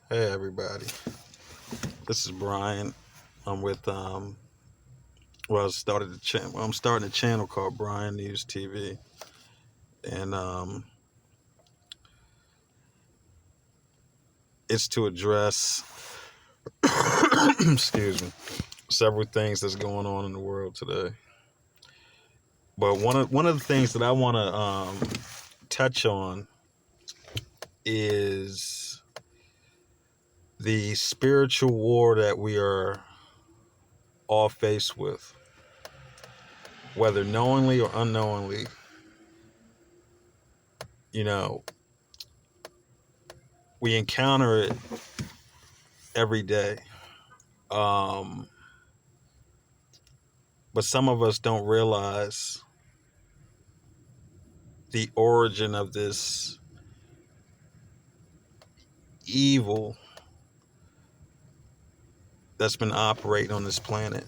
Hey everybody, this is Brian. I'm with I started the channel. I'm starting a channel called Brian News TV, and it's to address, excuse me, several things that's going on in the world today. But one of the things that I want to touch on is the spiritual war that we are all faced with, whether knowingly or unknowingly. You know, we encounter it every day. Um, but some of us don't realize the origin of this evil that's been operating on this planet.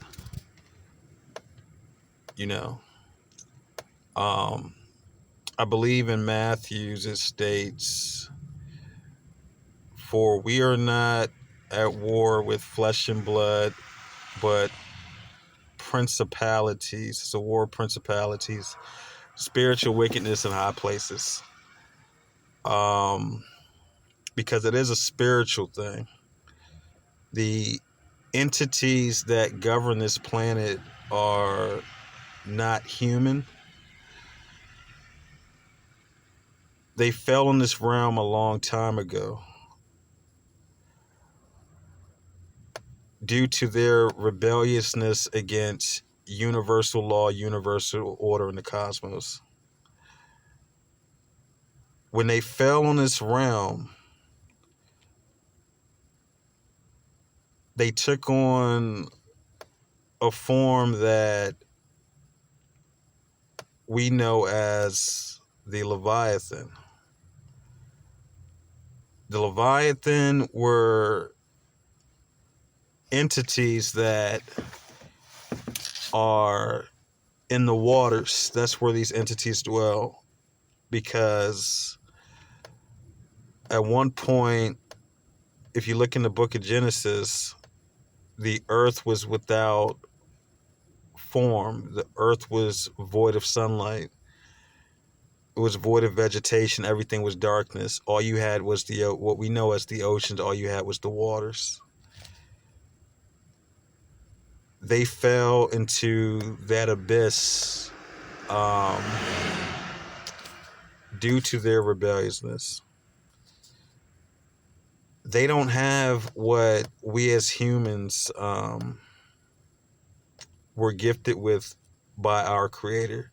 You know, um, I believe in Matthew's it states, "For we are not at war with flesh and blood, but principalities." It's a war of principalities, spiritual wickedness in high places. Um, because it is a spiritual thing. The entities that govern this planet are not human. They fell in this realm a long time ago due to their rebelliousness against universal law, universal order in the cosmos. When they fell in this realm, they took on a form that we know as the Leviathan. The Leviathan were entities that are in the waters. That's where these entities dwell. Because at one point, if you look in the book of Genesis, the earth was without form. The earth was void of sunlight. It was void of vegetation. Everything was darkness. All you had was what we know as the oceans. All you had was the waters. They fell into that abyss um, due to their rebelliousness. They don't have what we as humans were gifted with by our Creator,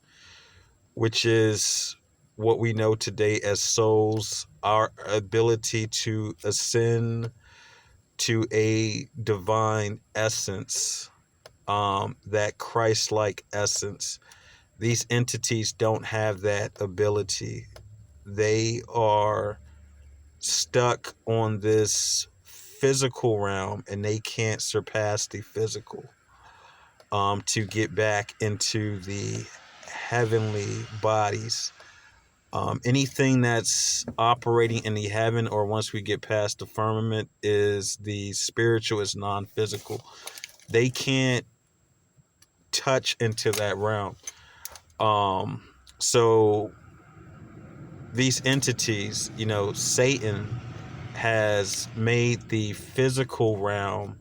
which is what we know today as souls, our ability to ascend to a divine essence, that Christ-like essence. These entities don't have that ability. They are stuck on this physical realm and they can't surpass the physical to get back into the heavenly bodies. Anything that's operating in the heaven or once we get past the firmament is the spiritual, is non-physical. They can't touch into that realm. So these entities, Satan has made the physical realm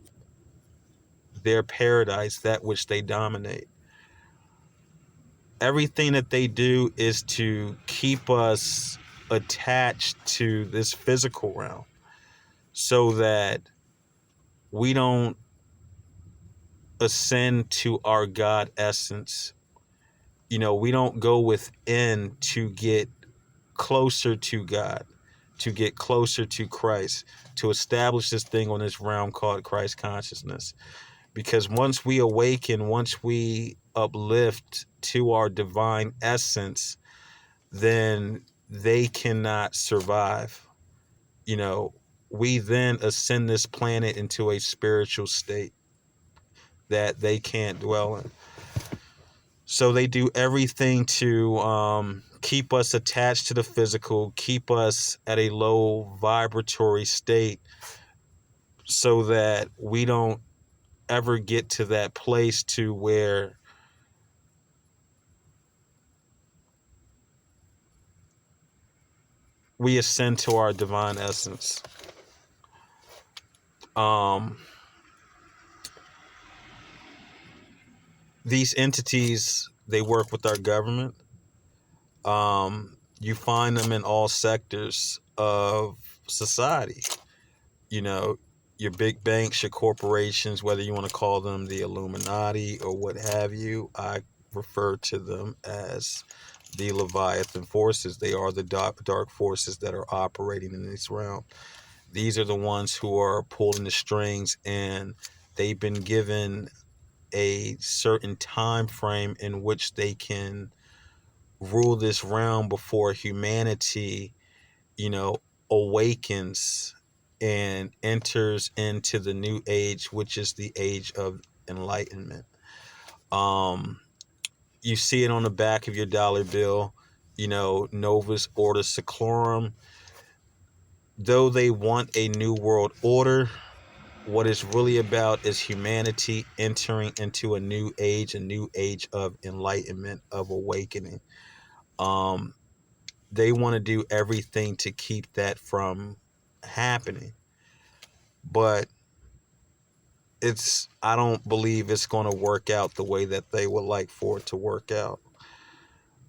their paradise, that which they dominate. Everything that they do is to keep us attached to this physical realm so that we don't ascend to our God essence. We don't go within to get closer to God, to get closer to Christ, to establish this thing on this realm called Christ consciousness. Because once we awaken, once we uplift to our divine essence, then they cannot survive. We then ascend this planet into a spiritual state that they can't dwell in. So they do everything to keep us attached to the physical, keep us at a low vibratory state, so that we don't ever get to that place to where we ascend to our divine essence. Um, these entities, they work with our government. You find them in all sectors of society. You know, your big banks, your corporations, whether you want to call them the Illuminati or what have you, I refer to them as the Leviathan forces. They are the dark forces that are operating in this realm. These are the ones who are pulling the strings, and they've been given a certain time frame in which they can rule this realm before humanity, you know, awakens and enters into the new age, which is the age of enlightenment. Um, you see it on the back of your dollar bill, you know, Novus Ordo Seclorum. Though they want a new world order, what it's really about is humanity entering into a new age of enlightenment, of awakening. Um, they want to do everything to keep that from happening. But I don't believe it's going to work out the way that they would like for it to work out.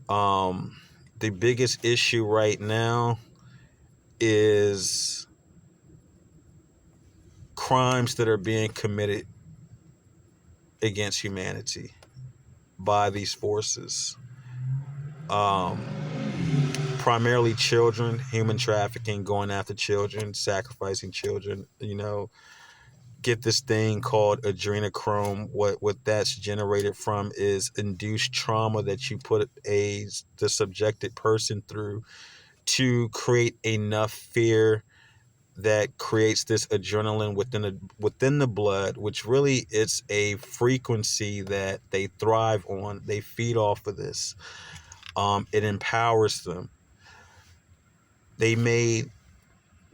Um, the biggest issue right now is crimes that are being committed against humanity by these forces. Um, primarily children, human trafficking, going after children, sacrificing children, you know, get this thing called adrenochrome. What that's generated from is induced trauma that you put the subjected person through to create enough fear that creates this adrenaline within the blood, which really it's a frequency that they thrive on. They feed off of this. It empowers them. They made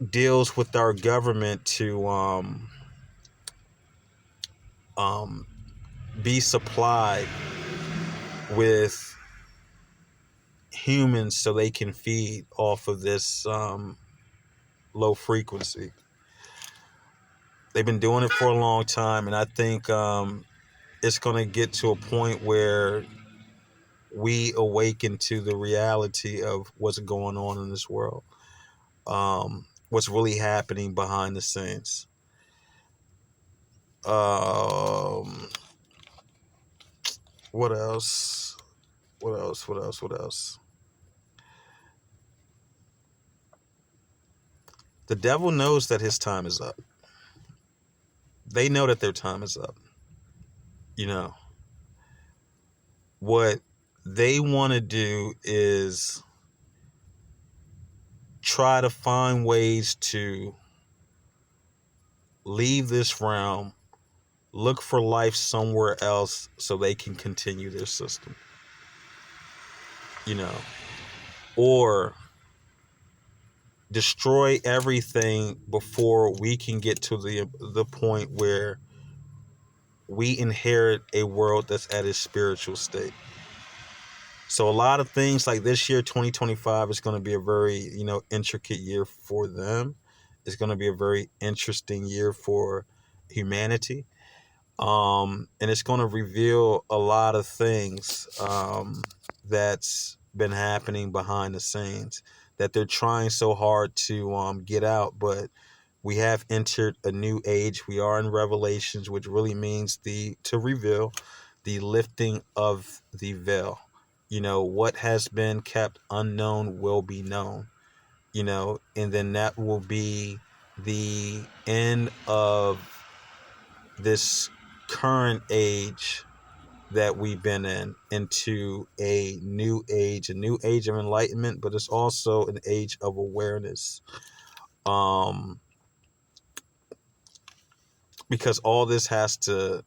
deals with our government to um, be supplied with humans so they can feed off of this low frequency. They've been doing it for a long time, and I think it's going to get to a point where we awaken to the reality of what's going on in this world, what's really happening behind the scenes. Um, what else? What else? What else? What else? The devil knows that his time is up. They know that their time is up. You know, what they want to do is try to find ways to leave this realm, look for life somewhere else so they can continue their system, you know, or destroy everything before we can get to the point where we inherit a world that's at its spiritual state. So a lot of things like this year, 2025, is going to be a very, you know, intricate year for them. It's going to be a very interesting year for humanity. And it's going to reveal a lot of things that's been happening behind the scenes that they're trying so hard to get out. But we have entered a new age. We are in Revelations, which really means to reveal the lifting of the veil. You know, what has been kept unknown will be known, you know, and then that will be the end of this current age that we've been in into a new age of enlightenment, but it's also an age of awareness. Um, because all this has to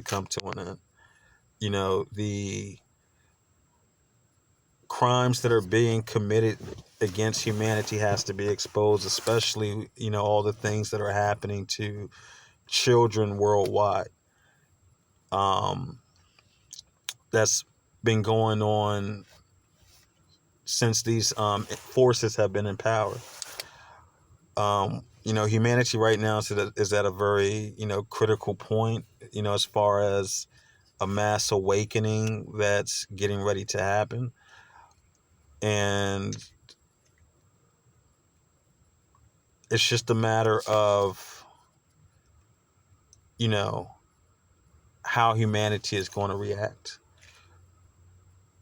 come to an end. You know, crimes that are being committed against humanity has to be exposed, especially, all the things that are happening to children worldwide. Um, that's been going on since these forces have been in power. Humanity right now is at a very, critical point, as far as a mass awakening that's getting ready to happen. And it's just a matter of, you know, how humanity is going to react,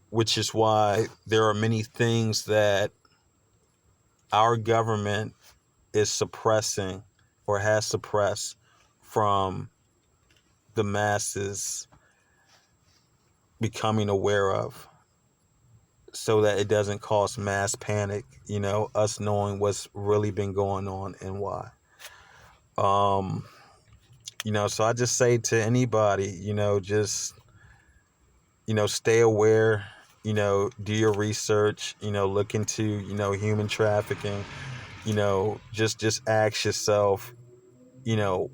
which is why there are many things that our government is suppressing or has suppressed from the masses becoming aware of, so that it doesn't cause mass panic, us knowing what's really been going on and why. Um, so I just say to anybody, just, stay aware, do your research, look into, human trafficking, just ask yourself,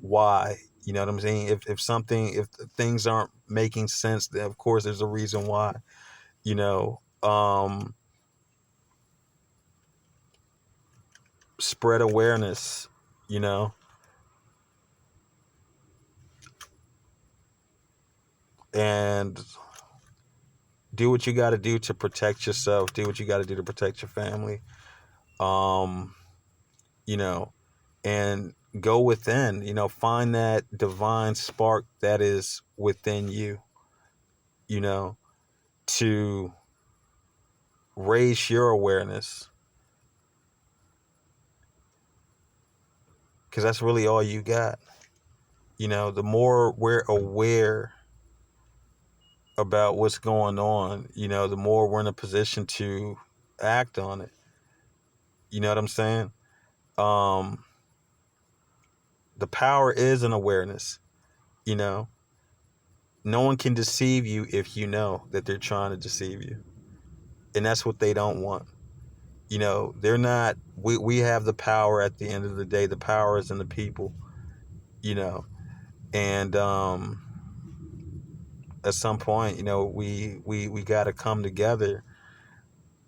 why, what I'm saying? If things aren't making sense, then of course there's a reason why, you know, um, spread awareness, you know, and do what you got to do to protect yourself, do what you got to do to protect your family, um, you know, and go within, find that divine spark that is within you, you know, to raise your awareness, because that's really all you got. The more we're aware about what's going on, the more we're in a position to act on it. You know what I'm saying? Um, the power is an awareness, you know. No one can deceive you if you know that they're trying to deceive you. And that's what they don't want. They're not, we have the power at the end of the day. The power is in the people, you know. And at some point, we got to come together.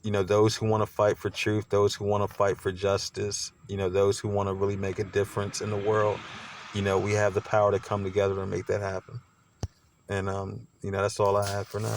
Those who want to fight for truth, those who want to fight for justice, those who want to really make a difference in the world, we have the power to come together and make that happen. And, that's all I have for now.